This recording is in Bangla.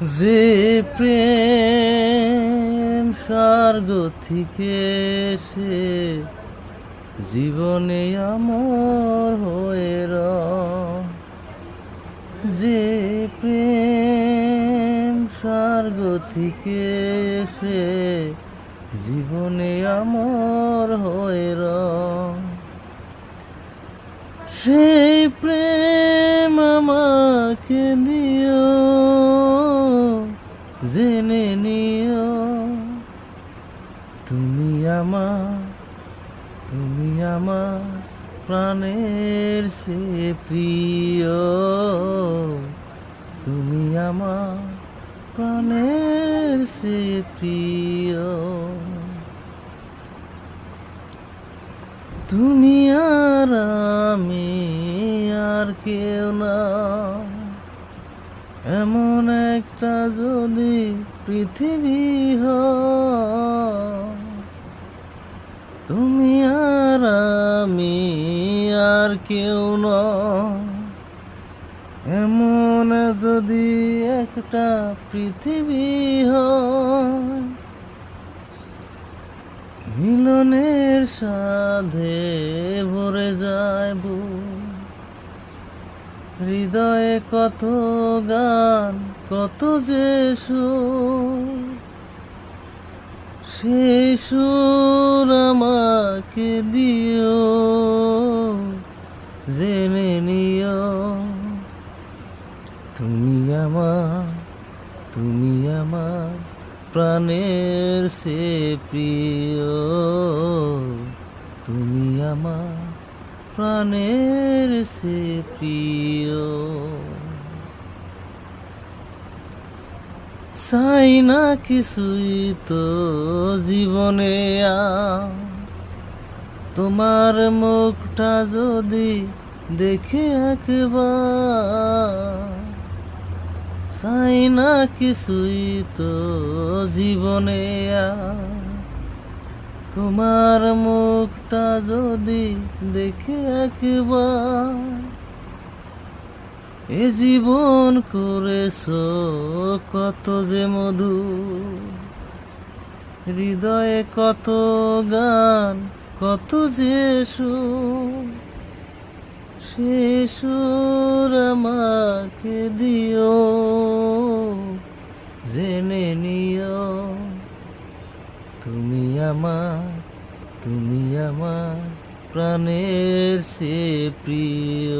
যে প্রেম স্বর্গ থেকে এসে জীবনে আমর হয়ে যে প্রেম স্বর্গ থেকে এসে জীবনে আমর হয়ে সেই প্রেম আমাকে দিও, জেনে নিও তুমি আমার প্রাণের সে প্রিয়, তুমি আমার প্রাণের সে প্রিয়। তুমি আর আমি আর কেউ না, এমন একটা যদি পৃথিবী হয়, তুমি আর আমি আর কেউ না, এমন যদি একটা পৃথিবী হয়, মিলনের সাধে ভরে যায় হৃদয়ে কত গান কত যে সুর, সেই সুর আমাকে দিও, জেনে নিও তুমি আমার প্রাণের সে প্রিয়, তুমি আমার প্রাণের সে প্রিয়। চাই না কিছুই তো জীবনে তোমার মুখটা যদি দেখে একবার, চাই না কিছুই তো জীবনে তোমার মুখটা যদি দেখে একবার, এ জীবন করেছো কত যে মধু, হৃদয়ে কত গান কত যে সুর, সে সুর আমাকে দিও, জেনে নিও তুমি আমার প্রাণের সে প্রিয়।